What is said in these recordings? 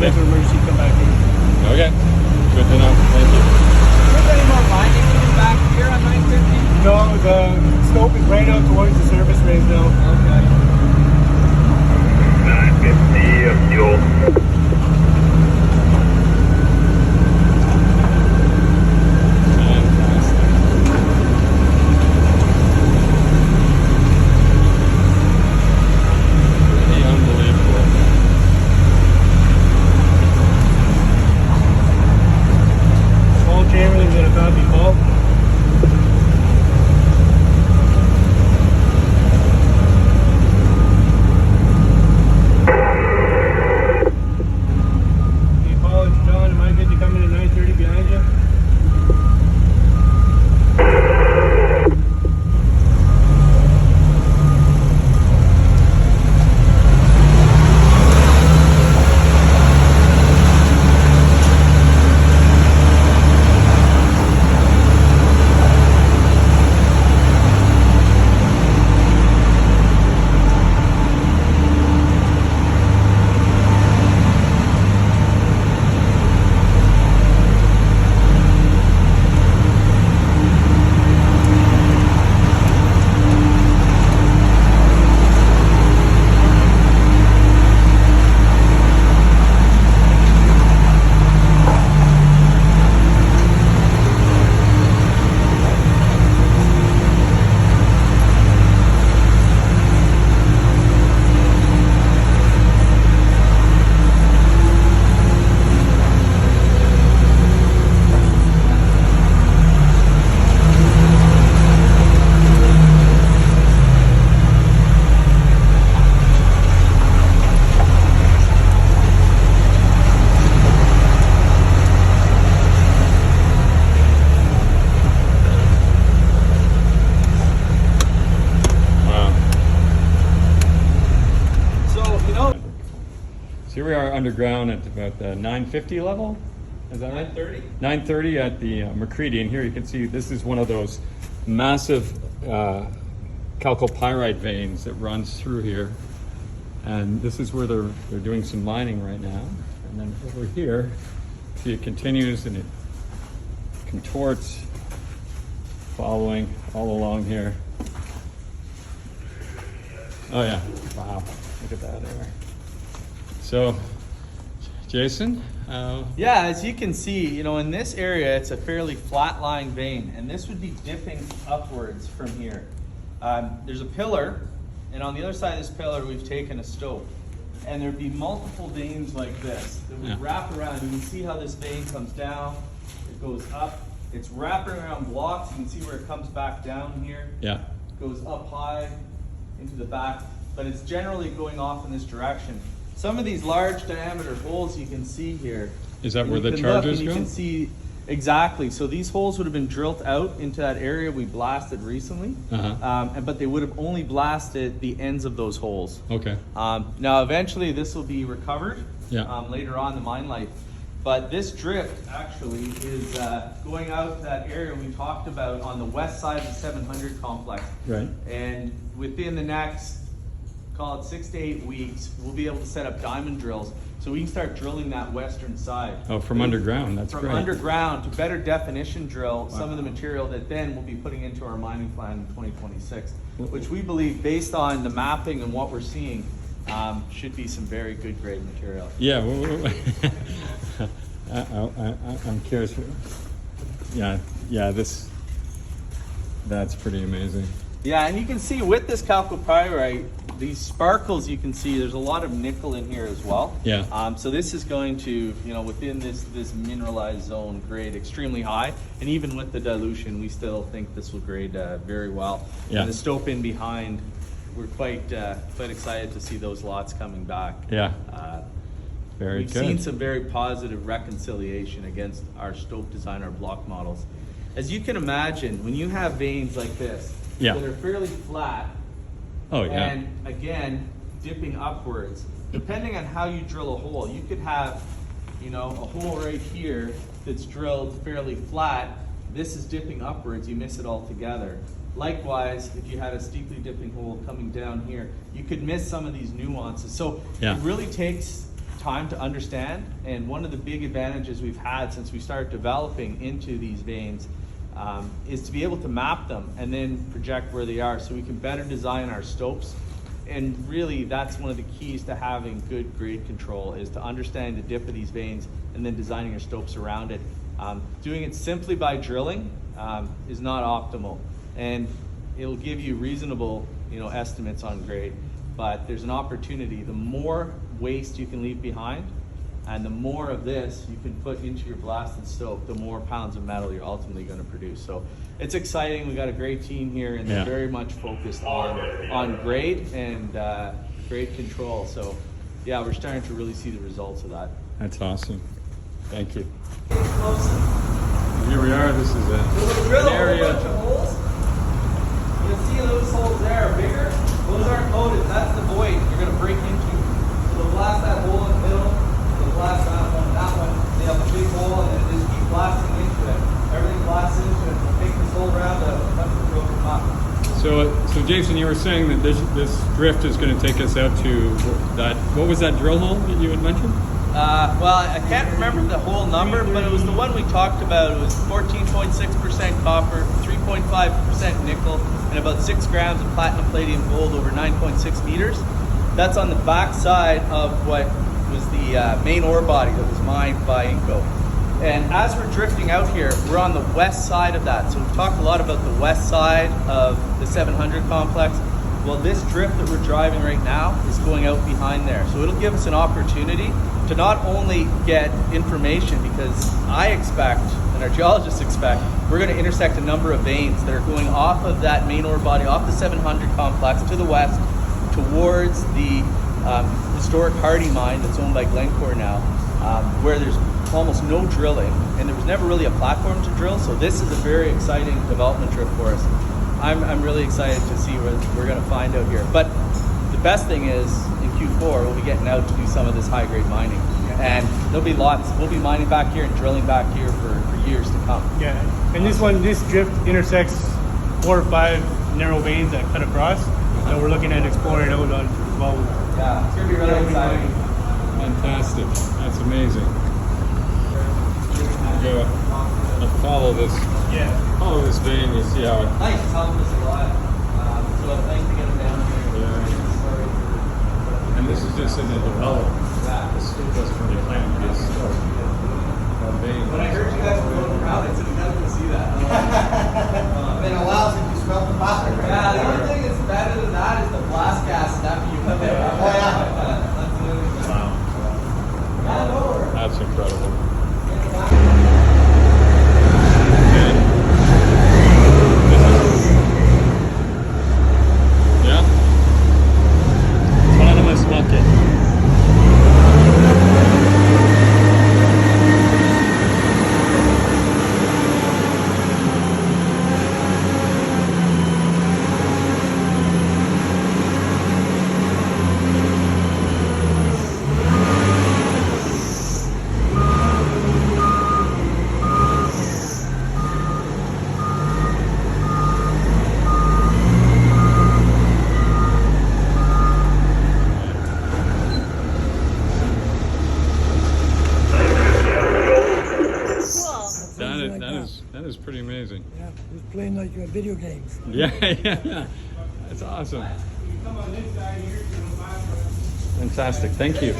case of emergency, come back in. Okay, good to know. Thank you. Is there any more mining back here on 950? No, the scope is right out towards the service raise now. Okay. 950 fuel. Here we are underground at about the 950 level. Is that right? 930. 930 at the McCreedy, and here you can see this is one of those massive chalcopyrite veins that runs through here, and this is where they're doing some mining right now. And then over here, see it continues and it contorts, following all along here. Oh yeah! Wow! Look at that there. So, Jason? Yeah, as you can see, in this area, it's a fairly flat-lying vein, and this would be dipping upwards from here. There's a pillar, and on the other side of this pillar, we've taken a stope. And there'd be multiple veins like this that would wrap around. You can see how this vein comes down, it goes up. It's wrapping around blocks. You can see where it comes back down here. Yeah. It goes up high into the back, but it's generally going off in this direction. Some of these large diameter holes you can see here. Is that where the charges go? You can see exactly. So these holes would have been drilled out into that area we blasted recently, but they would have only blasted the ends of those holes. Okay. Now eventually this will be recovered later on in the mine life. But this drift actually is going out to that area we talked about on the west side of the 700 complex. Right. And within the next, call it 6 to 8 weeks, we'll be able to set up diamond drills so we can start drilling that western side. Oh, from underground, that's great. From underground to better definition drill some of the material that then we'll be putting into our mining plan in 2026, which we believe, based on the mapping and what we're seeing, should be some very good grade material. Yeah, I'm curious. Yeah, that's pretty amazing. Yeah, and you can see with this chalcopyrite, these sparkles you can see, there's a lot of nickel in here as well. Yeah. So this is going to, within this mineralized zone, grade extremely high. And even with the dilution, we still think this will grade very well. Yeah. And the stope in behind, we're quite excited to see those lots coming back. Yeah. Very good. We've seen some very positive reconciliation against our stope design, our block models. As you can imagine, when you have veins like this, that are fairly flat, and again, dipping upwards, depending on how you drill a hole, you could have, a hole right here that's drilled fairly flat. This is dipping upwards, you miss it altogether. Likewise, if you had a steeply dipping hole coming down here, you could miss some of these nuances. So it really takes time to understand. And one of the big advantages we've had since we started developing into these veins is to be able to map them and then project where they are so we can better design our stopes. And really, that's one of the keys to having good grade control, is to understanding the dip of these veins and then designing your stopes around it. Doing it simply by drilling is not optimal, and it'll give you reasonable, estimates on grade. But there's an opportunity. The more waste you can leave behind, and the more of this you can put into your blasted stope, the more pounds of metal you're ultimately going to produce. So it's exciting. We got a great team here, and they're very much focused on grade and grade control. So yeah, we're starting to really see the results of that. That's awesome. Thank you. Here we are. This is an area. You can see those holes there are bigger. Those aren't loaded. That's the void you're going to break into. So they'll blast that hole in the middle. They'll blast that one and that one. They have a big hole, and then just keep blasting into it. Everything blasts into it. They'll take this whole round of the broken top. So Jason, you were saying that this drift is going to take us out to that. What was that drill hole that you had mentioned? Well, I can't remember the whole number, but it was the one we talked about. It was 14.6% copper, 3.5% nickel, and about 6 grams of platinum, palladium, gold over 9.6 meters. That's on the back side of what was the main ore body that was mined by Inco. And as we're drifting out here, we're on the west side of that. So we've talked a lot about the west side of the 700 complex. Well, this drift that we're driving right now is going out behind there. So it'll give us an opportunity to not only get information, because I expect, and our geologists expect, we're going to intersect a number of veins that are going off of that main ore body, off the 700 complex to the west, towards the historic Hardy mine that's owned by Glencore now, where there's almost no drilling, and there was never really a platform to drill. So this is a very exciting development trip for us. I'm really excited to see what we're going to find out here. But the best thing is, in Q4, we'll be getting out to do some of this high-grade mining. And there'll be lots. We'll be mining back here and drilling back here for years to come. Yeah, and this drift intersects 4 or 5 narrow veins that cut across. So we're looking at exploring out on as well. Yeah, it's going to be really exciting. Fantastic. That's amazing. I'll follow this. Yeah. Follow this vein. You see how it. Nice, it's helped us a lot. So it's nice to get them down here. Yeah. And this is just in the development. Yeah. This doesn't really plan to be a story. When I heard you guys were going around, I said, we gotta go see that. It's been a while since you smelled the fire. Yeah, the only thing that's better than that is the blast gas after you come in. Oh, yeah. Wow. That's incredible. Yeah. Autonomous bucket. That is pretty amazing. Yeah, it's playing like video games. Yeah. That's awesome. Fantastic. Thank you.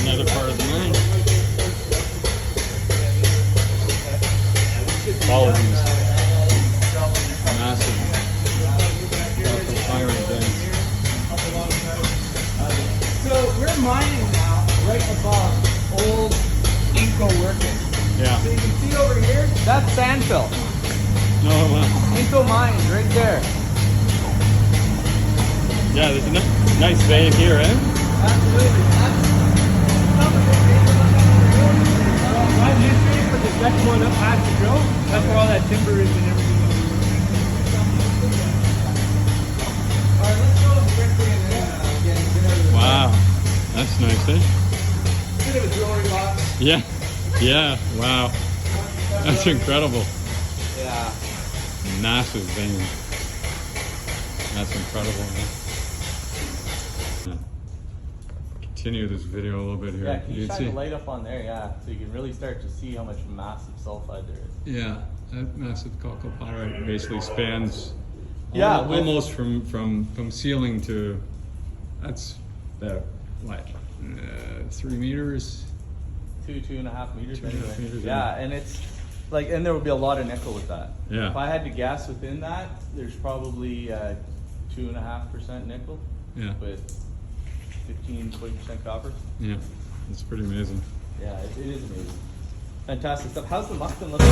Another part of the mine. All of these massive iron veins. So we're mining now right above old Inco working. Yeah. So you can see over here, That's sandfill. Oh, wow. Inco mines right there. Yeah, there's a nice vein here, eh? absolutely. One history for the second one up past the drill. That's where all that timber is and everything. All right, let's go quickly and then get into it. Wow. That's nice, eh? Bit of a jewelry box. Yeah, wow. That's incredible. Yeah. Massive vein. That's incredible, man. continue this video a little bit here. Yeah, can you can shine the light up on there? Yeah, so you can really start to see how much massive sulfide there is. Yeah, that massive chalcopyrite basically spans Yeah, almost from ceiling to, that's about what, 3 meters? 2.5 meters 2.5 anyway. meters, Yeah, and it's like, and there would be a lot of nickel with that. Yeah. If I had to guess within that, there's probably 2.5% nickel. Yeah. With 15-20% copper. Yeah, it's pretty amazing. Yeah, it is amazing. Fantastic stuff. How's the muck been looking?